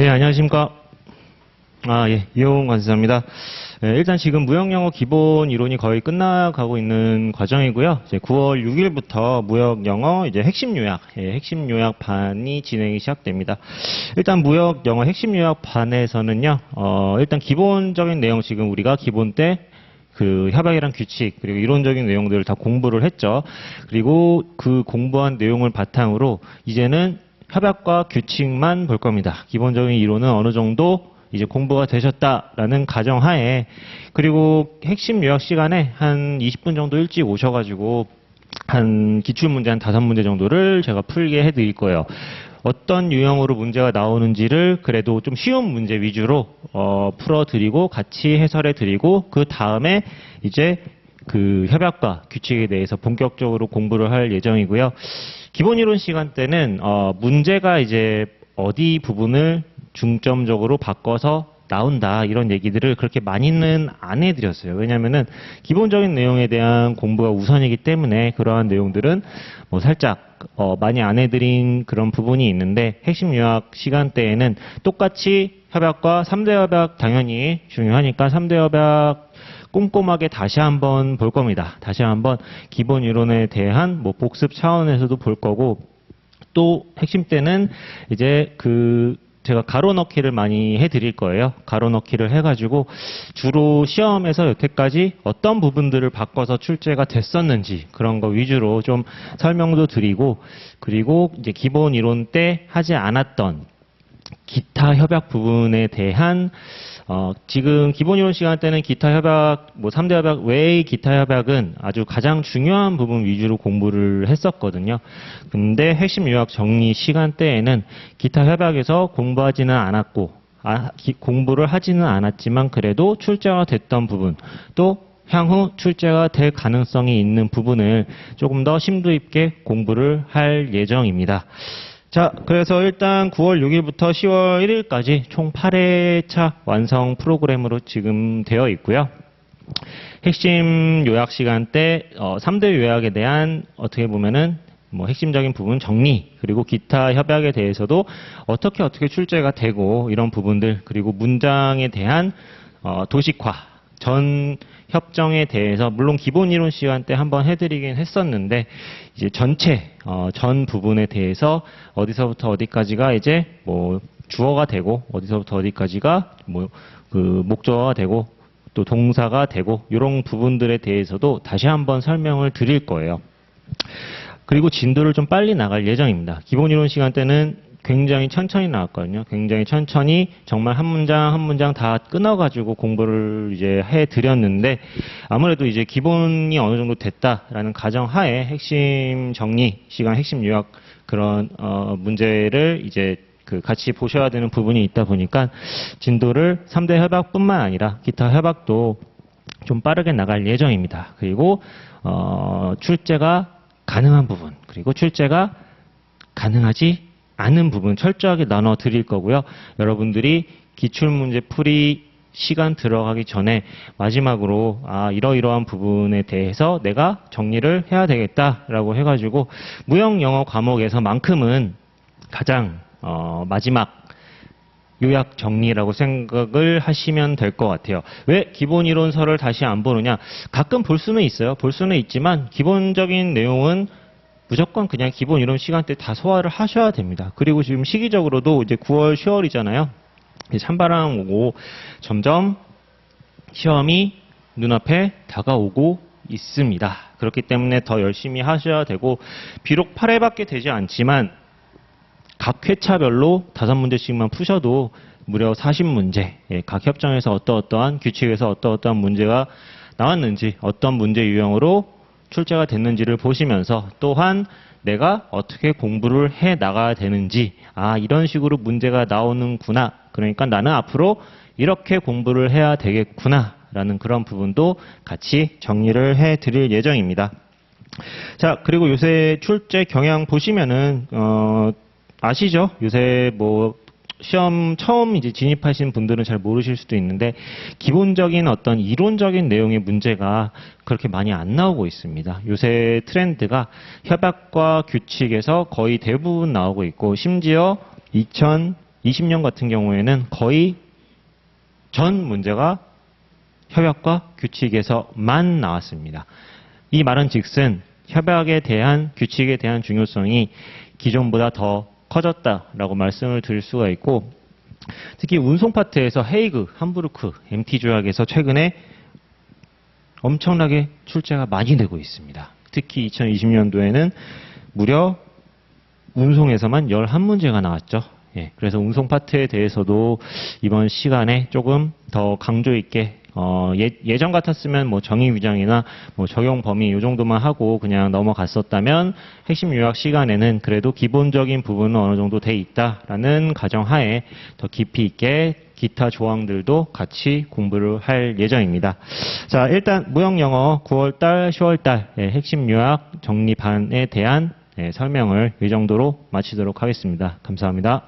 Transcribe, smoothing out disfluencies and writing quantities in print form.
네, 안녕하십니까. 이용 관세사입니다. 일단 지금 무역영어 기본 이론이 거의 끝나가고 있는 과정이고요. 이제 9월 6일부터 무역영어 이제 핵심 요약, 핵심 요약 반이 진행이 시작됩니다. 일단 무역영어 핵심 요약 반에서는요, 일단 기본적인 내용 지금 우리가 기본 때 그 협약이란 규칙 그리고 이론적인 내용들을 다 공부를 했죠. 그리고 그 공부한 내용을 바탕으로 이제는 협약과 규칙만 볼 겁니다. 기본적인 이론은 어느 정도 이제 공부가 되셨다라는 가정하에, 그리고 핵심 요약 시간에 한 20분 정도 일찍 오셔가지고 한 기출문제 한 5문제 정도를 제가 풀게 해드릴 거예요. 어떤 유형으로 문제가 나오는지를 그래도 좀 쉬운 문제 위주로 풀어드리고 같이 해설해드리고, 그 다음에 이제 그 협약과 규칙에 대해서 본격적으로 공부를 할 예정이고요. 기본 이론 시간 때는 문제가 이제 어디 부분을 중점적으로 바꿔서 나온다 이런 얘기들을 그렇게 많이는 안 해드렸어요. 왜냐하면은 기본적인 내용에 대한 공부가 우선이기 때문에 그러한 내용들은 뭐 살짝 많이 안 해드린 그런 부분이 있는데, 핵심 요약 시간대에는 똑같이 협약과 3대 협약 당연히 중요하니까 3대 협약 꼼꼼하게 다시 한번 볼 겁니다. 다시 한번 기본 이론에 대한 뭐 복습 차원에서도 볼 거고, 또 핵심 때는 이제 제가 가로 넣기를 많이 해드릴 거예요. 가로 넣기를 해가지고 주로 시험에서 여태까지 어떤 부분들을 바꿔서 출제가 됐었는지 그런 거 위주로 좀 설명도 드리고, 그리고 이제 기본 이론 때 하지 않았던 기타 협약 부분에 대한 지금 기본 이론 시간 때는 기타 협약, 뭐 3대 협약 외의 기타 협약은 아주 가장 중요한 부분 위주로 공부를 했었거든요. 근데 핵심 요약 정리 시간대에는 기타 협약에서 공부하지는 않았고, 공부를 하지는 않았지만 그래도 출제가 됐던 부분, 또 향후 출제가 될 가능성이 있는 부분을 조금 더 심도 있게 공부를 할 예정입니다. 자, 그래서 일단 9월 6일부터 10월 1일까지 총 8회차 완성 프로그램으로 지금 되어 있고요. 핵심 요약 시간 때 3대 요약에 대한 어떻게 보면은 뭐 핵심적인 부분 정리, 그리고 기타 협약에 대해서도 어떻게 출제가 되고 이런 부분들, 그리고 문장에 대한 도식화, 전 협정에 대해서 물론 기본 이론 시간 때 한번 해드리긴 했었는데, 이제 전체 전 부분에 대해서 어디서부터 어디까지가 이제 뭐 주어가 되고 어디서부터 어디까지가 뭐 그 목적어가 되고 또 동사가 되고 이런 부분들에 대해서도 다시 한번 설명을 드릴 거예요. 그리고 진도를 좀 빨리 나갈 예정입니다. 기본 이론 시간 때는 굉장히 천천히 나왔거든요. 굉장히 천천히 정말 한 문장 한 문장 다 끊어가지고 공부를 이제 해드렸는데, 아무래도 이제 기본이 어느 정도 됐다라는 가정하에 핵심 정리 시간, 핵심 요약 그런 문제를 이제 같이 보셔야 되는 부분이 있다 보니까 진도를 3대 협약뿐만 아니라 기타 협약도 좀 빠르게 나갈 예정입니다. 그리고 출제가 가능한 부분, 그리고 출제가 가능하지 않은 부분 철저하게 나눠 드릴 거고요. 여러분들이 기출문제 풀이 시간 들어가기 전에 마지막으로 이러이러한 부분에 대해서 내가 정리를 해야 되겠다라고 해가지고 무역영어 과목에서만큼은 가장 마지막 요약 정리라고 생각을 하시면 될 것 같아요. 왜 기본 이론서를 다시 안 보느냐? 가끔 볼 수는 있어요. 볼 수는 있지만 기본적인 내용은 무조건 그냥 기본 이론 시간대 다 소화를 하셔야 됩니다. 그리고 지금 시기적으로도 이제 9월, 10월이잖아요. 찬바람 오고 점점 시험이 눈앞에 다가오고 있습니다. 그렇기 때문에 더 열심히 하셔야 되고, 비록 8회밖에 되지 않지만 각 회차별로 5문제씩만 푸셔도 무려 40문제, 각 협정에서 어떠한 규칙에서 어떠한 문제가 나왔는지, 어떤 문제 유형으로 출제가 됐는지를 보시면서, 또한 내가 어떻게 공부를 해 나가야 되는지, 이런 식으로 문제가 나오는구나, 그러니까 나는 앞으로 이렇게 공부를 해야 되겠구나 라는 그런 부분도 같이 정리를 해 드릴 예정입니다. 자, 그리고 요새 출제 경향 보시면은 아시죠? 요새 뭐 시험 처음 이제 진입하신 분들은 잘 모르실 수도 있는데, 기본적인 어떤 이론적인 내용의 문제가 그렇게 많이 안 나오고 있습니다. 요새 트렌드가 협약과 규칙에서 거의 대부분 나오고 있고, 심지어 20년 같은 경우에는 거의 전 문제가 협약과 규칙에서만 나왔습니다. 이 말은 즉슨 협약에 대한 규칙에 대한 중요성이 기존보다 더 커졌다라고 말씀을 드릴 수가 있고, 특히 운송 파트에서 헤이그, 함부르크, MT 조약에서 최근에 엄청나게 출제가 많이 되고 있습니다. 특히 2020년도에는 무려 운송에서만 11문제가 나왔죠. 예, 그래서 운송 파트에 대해서도 이번 시간에 조금 더 강조 있게 예전 같았으면 뭐 정의 위장이나 뭐 적용 범위 이 정도만 하고 그냥 넘어갔었다면 핵심 요약 시간에는 그래도 기본적인 부분은 어느 정도 돼 있다라는 가정하에 더 깊이 있게 기타 조항들도 같이 공부를 할 예정입니다. 자, 일단 무역영어 9월달, 10월달 핵심 요약 정리반에 대한 설명을 이 정도로 마치도록 하겠습니다. 감사합니다.